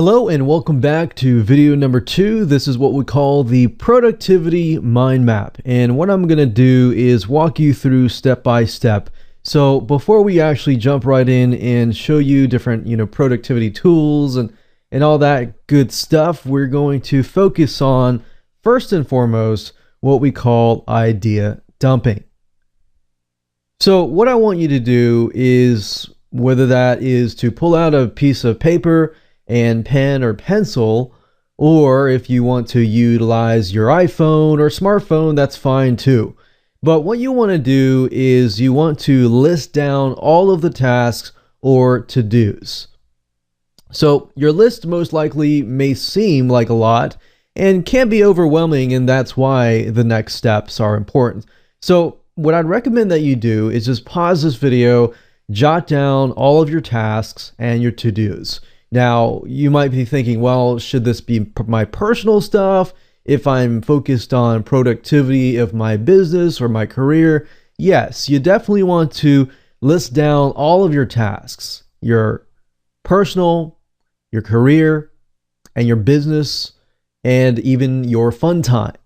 Hello and welcome back to video number 2. This is what we call the productivity mind map. And what I'm going to do is walk you through step by step. So before we actually jump right in and show you different, productivity tools and all that good stuff, we're going to focus on first and foremost what we call idea dumping. So what I want you to do is, whether that is to pull out a piece of paper and pen or pencil, or if you want to utilize your iPhone or smartphone, that's fine too. But what you want to do is you want to list down all of the tasks or to-dos. So your list most likely may seem like a lot and can be overwhelming, and that's why the next steps are important. So what I'd recommend that you do is just pause this video, jot down all of your tasks and your to-dos. Now, you might be thinking, well, should this be my personal stuff? If I'm focused on productivity of my business or my career? Yes, you definitely want to list down all of your tasks, your personal, your career, and your business, and even your fun time.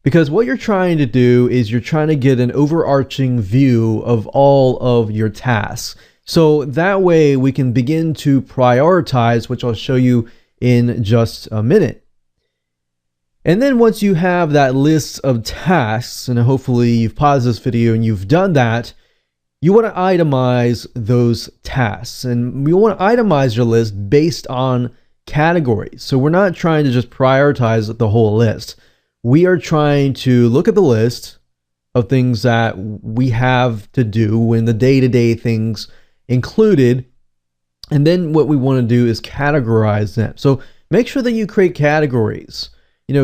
Because what you're trying to do is you're trying to get an overarching view of all of your tasks. So that way we can begin to prioritize, which I'll show you in just a minute. And then once you have that list of tasks, and hopefully you've paused this video and you've done that, you want to itemize those tasks. And you want to itemize your list based on categories. So we're not trying to just prioritize the whole list. We are trying to look at the list of things that we have to do in the day-to-day things included, and then what we want to do is categorize them. So make sure that you create categories.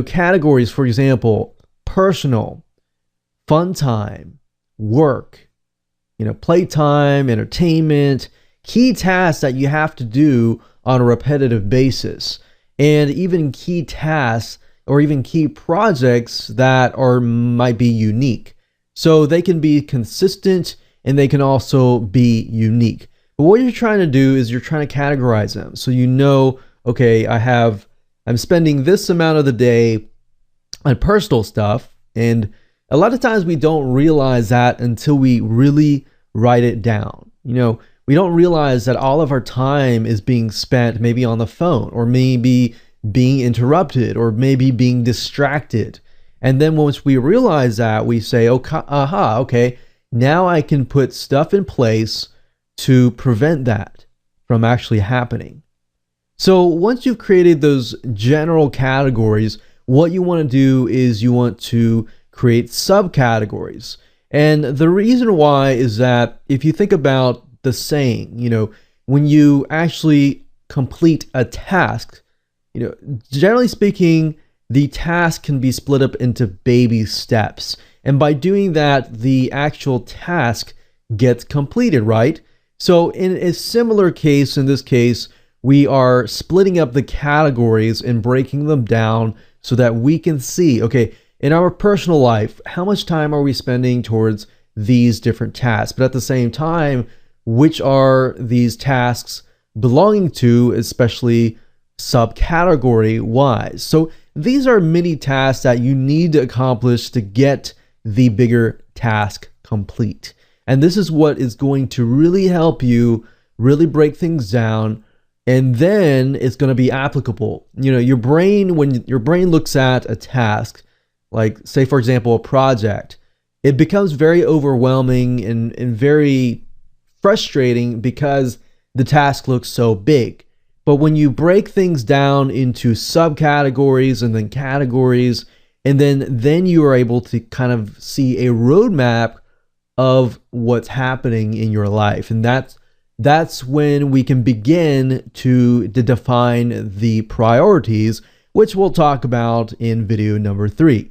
Categories, for example, personal, fun time, work, playtime, entertainment, key tasks that you have to do on a repetitive basis, and even key tasks or even key projects that might be unique. So they can be consistent and they can also be unique. But what you're trying to do is you're trying to categorize them. So okay, I'm spending this amount of the day on personal stuff. And a lot of times we don't realize that until we really write it down. We don't realize that all of our time is being spent maybe on the phone, or maybe being interrupted, or maybe being distracted. And then once we realize that, we say, okay, now I can put stuff in place to prevent that from actually happening. So once you've created those general categories, what you want to do is you want to create subcategories. And the reason why is that if you think about the saying, when you actually complete a task, generally speaking, the task can be split up into baby steps. And by doing that, the actual task gets completed, right? So in a similar case, in this case, we are splitting up the categories and breaking them down so that we can see, okay, in our personal life, how much time are we spending towards these different tasks? But at the same time, which are these tasks belonging to, especially subcategory wise? So these are many tasks that you need to accomplish to get the bigger task complete. And this is what is going to really help you really break things down, and then it's going to be applicable. Your brain, when your brain looks at a task, like say for example a project, it becomes very overwhelming and very frustrating because the task looks so big. But when you break things down into subcategories and then categories, and then you are able to kind of see a roadmap of what's happening in your life. And that's when we can begin to define the priorities, which we'll talk about in video number 3.